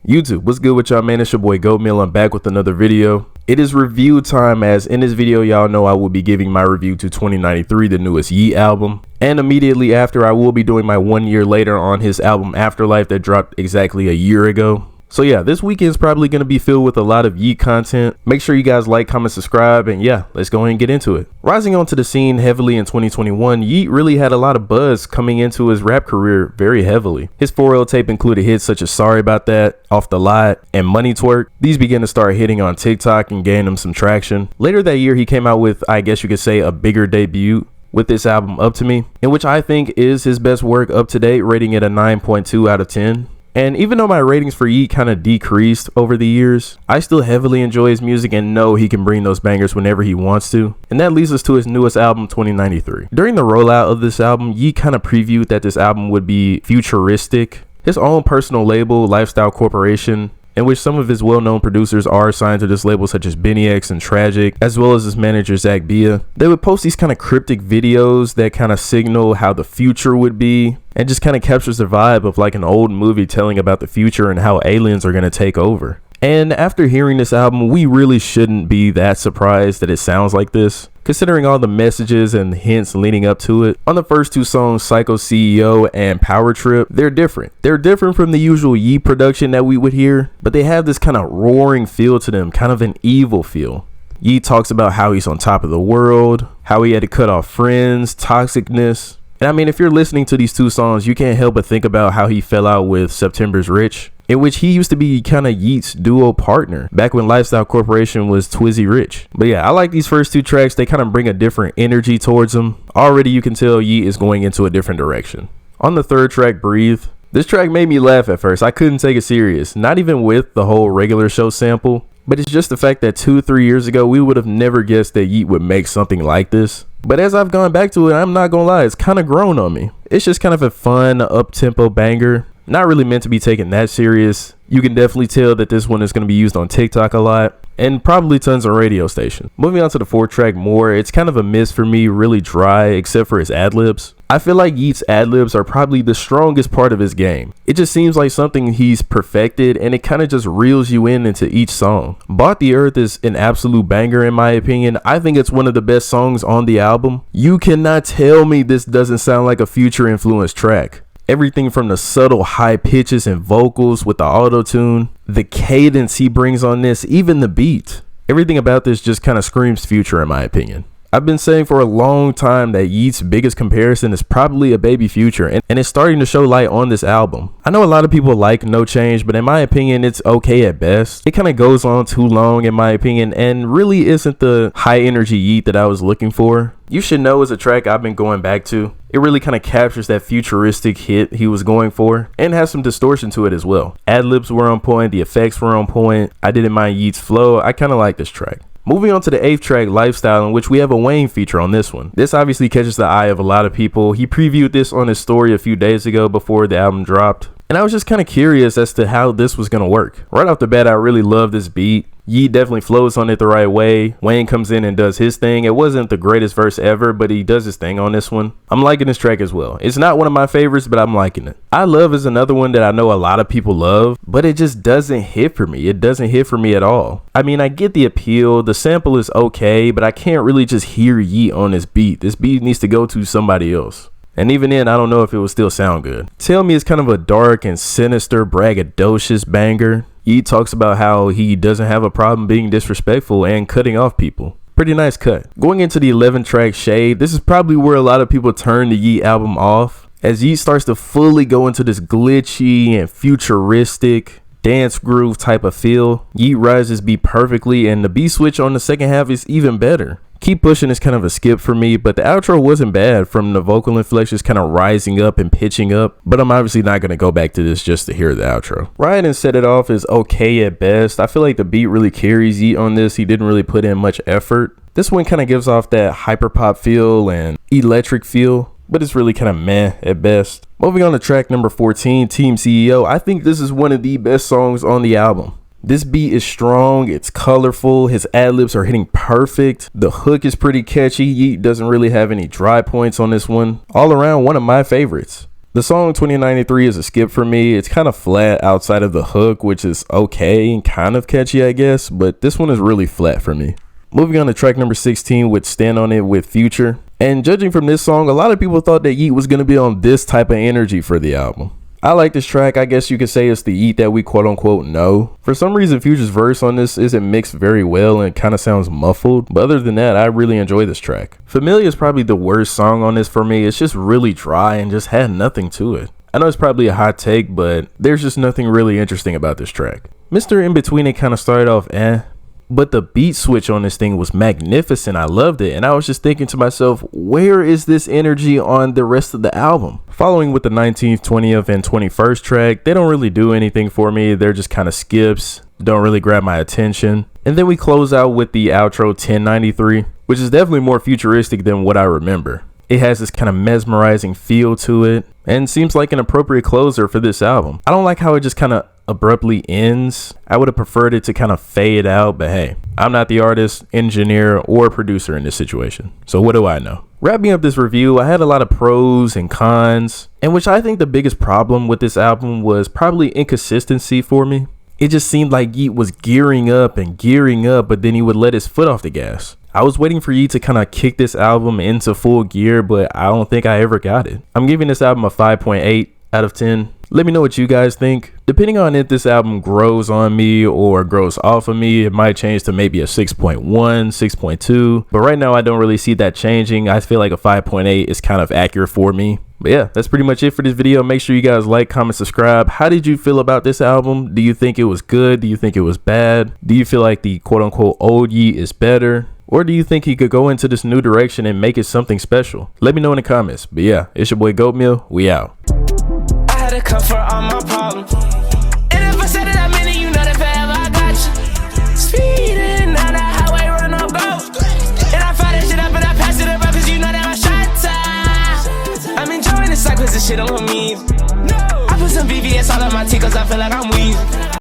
YouTube, what's good with y'all, man? It's your boy Goatmeal. I'm back with another video. It is review time, as in this video y'all know I will be giving my review to 2093, the newest Yeat album, and immediately after I will be doing my 1 year later on his album Afterlife that dropped exactly a year ago. So yeah, this weekend's probably going to be filled with a lot of Yeat content. Make sure you guys like, comment, subscribe, and yeah, let's go ahead and get into it. Rising onto the scene heavily in 2021, Yeat really had a lot of buzz coming into his rap career very heavily. His 4L tape included hits such as Sorry About That, Off the Lot, and Money Twerk. These began to start hitting on TikTok and gain him some traction. Later that year, he came out with, I guess you could say, a bigger debut with this album Up To Me, in which I think is his best work up to date, rating it a 9.2 out of 10. And even though my ratings for Yeat kind of decreased over the years, I still heavily enjoy his music and know he can bring those bangers whenever he wants to. And that leads us to his newest album, 2093. During the rollout of this album, Yeat kind of previewed that this album would be futuristic. His own personal label, Lifestyle Corporation, in which some of his well-known producers are assigned to this label, such as Benny X and Tragic, as well as his manager Zach Bia. They would post these kind of cryptic videos that kind of signal how the future would be, and just kind of captures the vibe of like an old movie telling about the future and how aliens are going to take over. And after hearing this album, we really shouldn't be that surprised that it sounds like this, considering all the messages and hints leading up to it. On the first two songs, Psycho CEO and Power Trip, they're different. They're different from the usual Yeat production that we would hear, but they have this kind of roaring feel to them, kind of an evil feel. Yeat talks about how he's on top of the world, how he had to cut off friends, toxicness. And I mean, if you're listening to these two songs, you can't help but think about how he fell out with September's Rich, in which he used to be kind of Yeat's duo partner back when Lifestyle Corporation was Twizzy Rich. But yeah, I like these first two tracks. They kind of bring a different energy towards them. Already you can tell Yeat is going into a different direction. On the third track, Breathe, this track made me laugh at first. I couldn't take it serious, not even with the whole regular show sample, but it's just the fact that 2-3 years ago, we would have never guessed that Yeat would make something like this. But as I've gone back to it, I'm not gonna lie, it's kind of grown on me. It's just kind of a fun, up-tempo banger. Not really meant to be taken that serious. You can definitely tell that this one is going to be used on TikTok a lot, and probably tons of radio stations. Moving on to the fourth track, More, it's kind of a miss for me, really dry, except for his ad-libs. I feel like Yeat's ad-libs are probably the strongest part of his game. It just seems like something he's perfected, and it kind of just reels you in into each song. Bought the Earth is an absolute banger in my opinion. I think it's one of the best songs on the album. You cannot tell me this doesn't sound like a Future-influenced track. Everything from the subtle high pitches and vocals with the auto-tune, the cadence he brings on this, even the beat. Everything about this just kind of screams Future in my opinion. I've been saying for a long time that Yeat's biggest comparison is probably a Baby Future, and it's starting to show light on this album. I know a lot of people like No Change, but in my opinion, it's okay at best. It kind of goes on too long in my opinion, and really isn't the high energy Yeat that I was looking for. You Should Know is a track I've been going back to. It really kind of captures that futuristic hit he was going for, and has some distortion to it as well. Ad-libs were on point, the effects were on point. I didn't mind Yeat's flow. I kind of like this track. Moving on to the eighth track, Lifestyle, in which we have a Wayne feature on this one. This obviously catches the eye of a lot of people. He previewed this on his story a few days ago before the album dropped, and I was just kind of curious as to how this was going to work. Right off the bat, I really love this beat. Yeat definitely flows on it the right way. Wayne comes in and does his thing. It wasn't the greatest verse ever, but he does his thing on this one. I'm liking this track as well. It's not one of my favorites, but I'm liking it. I Love is another one that I know a lot of people love, but it just doesn't hit for me. It doesn't hit for me at all. I mean, I get the appeal. The sample is okay, but I can't really just hear Yeat on this beat. This beat needs to go to somebody else. And even then, I don't know if it will still sound good. Tell Me is kind of a dark and sinister, braggadocious banger. Yeat talks about how he doesn't have a problem being disrespectful and cutting off people. Pretty nice cut. Going into the 11th track, Shade, this is probably where a lot of people turn the Yeat album off, as Yeat starts to fully go into this glitchy and futuristic dance groove type of feel. Yeat rises beat perfectly, and the beat switch on the second half is even better. Keep Pushing is kind of a skip for me, but the outro wasn't bad from the vocal inflections kind of rising up and pitching up, but I'm obviously not going to go back to this just to hear the outro. Ride and Set It Off is okay at best. I feel like the beat really carries Yeat on this. He didn't really put in much effort. This one kind of gives off that hyperpop feel and electric feel, but it's really kind of meh at best. Moving on to track number 14, Team CEO. I think this is one of the best songs on the album. This beat is strong, it's colorful, his ad-libs are hitting perfect, the hook is pretty catchy. Yeat doesn't really have any dry points on this one. All around, one of my favorites. The The song 2093 is a skip for me. It's kind of flat outside of the hook, which is okay and kind of catchy, I guess, but this one is really flat for me. Moving on to track number 16 with Stand On It with Future. And judging from this song, a lot of people thought that Yeat was going to be on this type of energy for the album. I like this track. I guess you could say it's the Yeat that we quote unquote know. For some reason, Future's verse on this isn't mixed very well and kind of sounds muffled. But other than that, I really enjoy this track. Familiar is probably the worst song on this for me. It's just really dry and just had nothing to it. I know it's probably a hot take, but there's just nothing really interesting about this track. Mr. In Between It kind of started off but the beat switch on this thing was magnificent. I loved it, and I was just thinking to myself, where is this energy on the rest of the album? Following with the 19th, 20th, and 21st track, they don't really do anything for me. They're just kind of skips, don't really grab my attention. And then we close out with the outro 1093, which is definitely more futuristic than what I remember. It has this kind of mesmerizing feel to it and seems like an appropriate closer for this album. I don't like how it just kind of abruptly ends. I would have preferred it to kind of fade out, but hey, I'm not the artist, engineer, or producer in this situation, so what do I know? Wrapping up this review, I had a lot of pros and cons, and which I think the biggest problem with this album was probably inconsistency for me. It just seemed like Yeat was gearing up, but then he would let his foot off the gas. I was waiting for Yeat to kind of kick this album into full gear, but I don't think I ever got it. I'm giving this album a 5.8 out of 10. Let me know what you guys think. Depending on if this album grows on me or grows off of me, it might change to maybe a 6.1, 6.2. But right now, I don't really see that changing. I feel like a 5.8 is kind of accurate for me. But yeah, that's pretty much it for this video. Make sure you guys like, comment, subscribe. How did you feel about this album? Do you think it was good? Do you think it was bad? Do you feel like the quote unquote old Yeat is better? Or do you think he could go into this new direction and make it something special? Let me know in the comments. But yeah, it's your boy Goat Meal. We out. Comfort all my problems. And if I said it that many, you know that forever I got you. Speeding down the highway, run up, go. And I fire that shit up and I pass it up, cause you know that my shot time. I'm enjoying this cycle, cause this shit on me. I put some VVS all on my teeth, cause I feel like I'm weak.